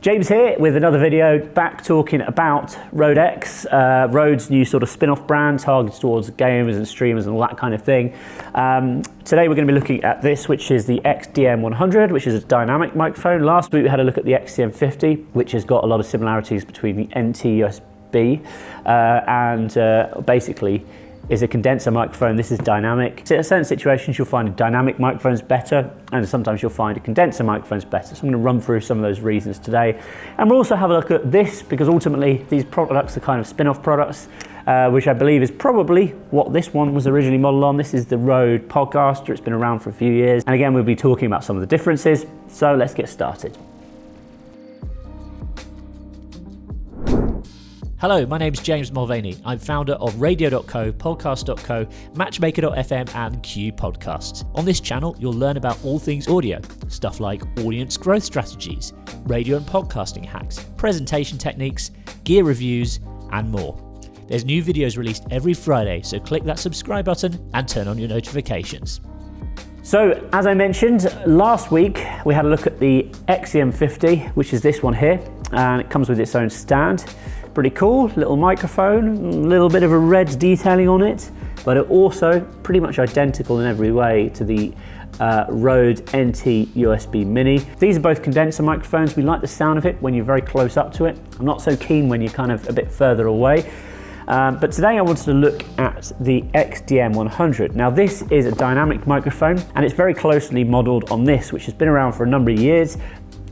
James here with another video, back talking about RØDE X, Røde's new sort of spin-off brand targeted towards gamers and streamers and all that kind of thing. Today we're going to be looking at this, which is the XDM-100, which is a dynamic microphone. Last week we had a look at the XDM-50, which has got a lot of similarities between the NT USB and basically is a condenser microphone. This is dynamic. So in certain situations you'll find dynamic microphones better, and sometimes you'll find a condenser microphones better. So I'm going to run through some of those reasons today. And we'll also have a look at this, because ultimately these products are kind of spin-off products, which I believe is probably what this one was originally modeled on. This is the RØDE Podcaster. It's been around for a few years. And again, we'll be talking about some of the differences. So let's get started. Hello, my name's James Mulvaney. I'm founder of Radio.co, Podcast.co, Matchmaker.fm and Q Podcasts. On this channel, you'll learn about all things audio, stuff like audience growth strategies, radio and podcasting hacks, presentation techniques, gear reviews, and more. There's new videos released every Friday, so click that subscribe button and turn on your notifications. So, as I mentioned, last week we had a look at the XDM-50, which is this one here, and it comes with its own stand. Pretty cool, little microphone, a little bit of a red detailing on it, but it also pretty much identical in every way to the RØDE NT USB Mini. These are both condenser microphones. We like the sound of it when you're very close up to it. I'm not so keen when you're kind of a bit further away. But today I wanted to look at the XDM-100. Now this is a dynamic microphone and it's very closely modelled on this, which has been around for a number of years.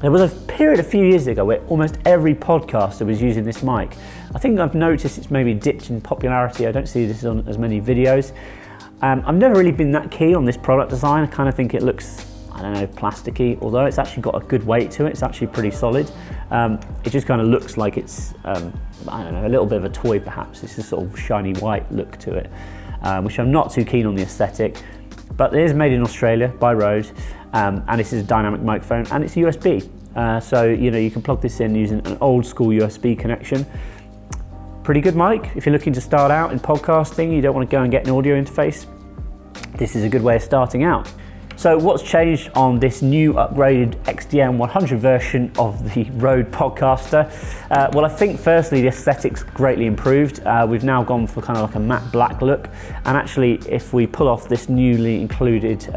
There was a period a few years ago where almost every podcaster was using this mic. I think I've noticed it's maybe dipped in popularity. I don't see this on as many videos. I've never really been that keen on this product design. I kind of think it looks, I don't know, plasticky, although it's actually got a good weight to it. It's actually pretty solid. It just kind of looks like it's, I don't know, a little bit of a toy perhaps. It's a sort of shiny white look to it, which I'm not too keen on the aesthetic. But it is made in Australia by RØDE, and this is a dynamic microphone, and it's USB. So you can plug this in using an old school USB connection. Pretty good mic if you're looking to start out in podcasting. You don't want to go and get an audio interface. This is a good way of starting out. So what's changed on this new upgraded XDM-100 version of the RØDE Podcaster? Well, I think firstly the aesthetics greatly improved. We've now gone for kind of like a matte black look, and actually if we pull off this newly included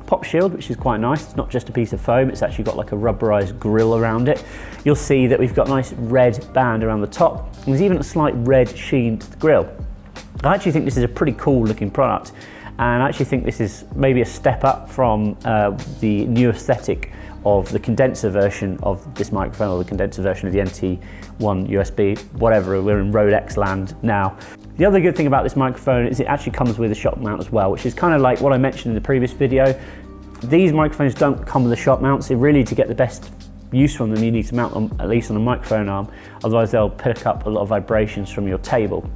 pop shield, which is quite nice, it's not just a piece of foam, it's actually got like a rubberized grille around it. You'll see that we've got a nice red band around the top, and there's even a slight red sheen to the grille. I actually think this is a pretty cool looking product. And I actually think this is maybe a step up from the new aesthetic of the condenser version of this microphone, or the condenser version of the NT1 USB, whatever, we're in RØDE X land now. The other good thing about this microphone is it actually comes with a shock mount as well, which is kind of like what I mentioned in the previous video. These microphones don't come with a shock mount, so really to get the best use from them you need to mount them at least on a microphone arm, otherwise they'll pick up a lot of vibrations from your table.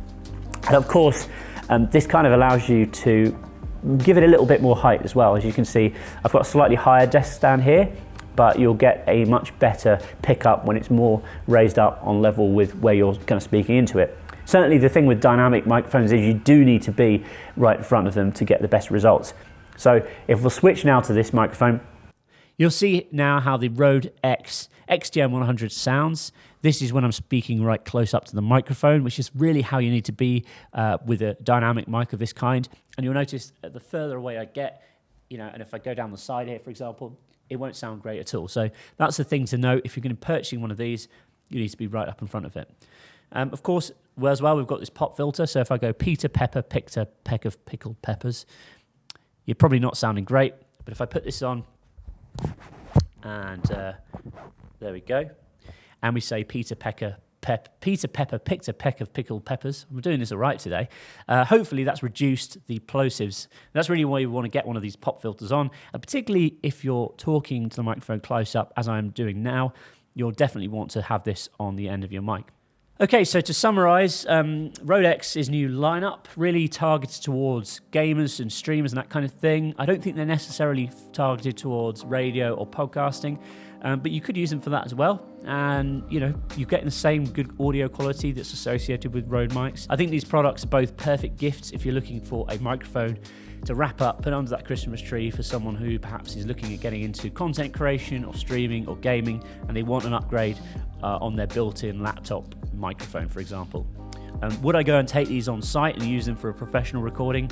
And of course, this kind of allows you to give it a little bit more height as well. As you can see, I've got a slightly higher desk stand here, but you'll get a much better pickup when it's more raised up on level with where you're kind of speaking into it. Certainly the thing with dynamic microphones is you do need to be right in front of them to get the best results. So if we'll switch now to this microphone, You'll see now how the RØDE X XDM-100 sounds. This is when I'm speaking right close up to the microphone, which is really how you need to be with a dynamic mic of this kind. And you'll notice the further away I get, and if I go down the side here, for example, it won't sound great at all. So that's the thing to note. If you're going to be purchasing one of these, you need to be right up in front of it. Of course, as well, we've got this pop filter. So if I go Peter Pepper picked a peck of pickled peppers, you're probably not sounding great. But if I put this on, and there we go, and we say Peter Pepper picked a peck of pickled peppers. We're doing this all right today. Hopefully that's reduced the plosives. That's really why you want to get one of these pop filters on, and particularly if you're talking to the microphone close up, as I'm doing now, you'll definitely want to have this on the end of your mic. Okay, so to summarise, RØDE X's new lineup really targeted towards gamers and streamers and that kind of thing. I don't think they're necessarily targeted towards radio or podcasting. but you could use them for that as well. And you know, you're getting the same good audio quality that's associated with Rode mics. I think these products are both perfect gifts if you're looking for a microphone to wrap up, put under that Christmas tree for someone who perhaps is looking at getting into content creation or streaming or gaming, and they want an upgrade on their built-in laptop microphone, for example. Would I go and take these on site and use them for a professional recording?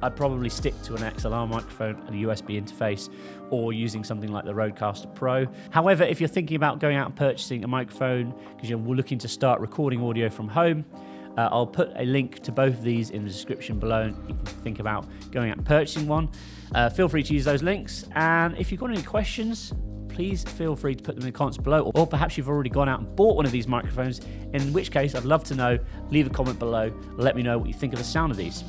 I'd probably stick to an XLR microphone and a USB interface, or using something like the Rodecaster Pro. However, if you're thinking about going out and purchasing a microphone because you're looking to start recording audio from home, I'll put a link to both of these in the description below. You can think about going out and purchasing one. Feel free to use those links. And if you've got any questions, please feel free to put them in the comments below. Or perhaps you've already gone out and bought one of these microphones, in which case I'd love to know. Leave a comment below. Let me know what you think of the sound of these.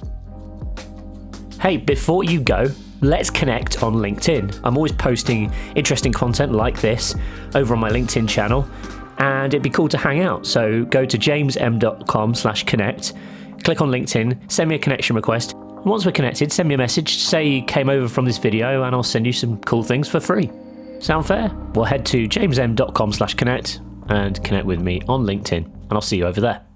Hey, before you go, let's connect on LinkedIn. I'm always posting interesting content like this over on my LinkedIn channel, and it'd be cool to hang out. So go to jamesm.com/connect, click on LinkedIn, send me a connection request. Once we're connected, send me a message, say you came over from this video, and I'll send you some cool things for free. Sound fair? Well, head to jamesm.com/connect and connect with me on LinkedIn, and I'll see you over there.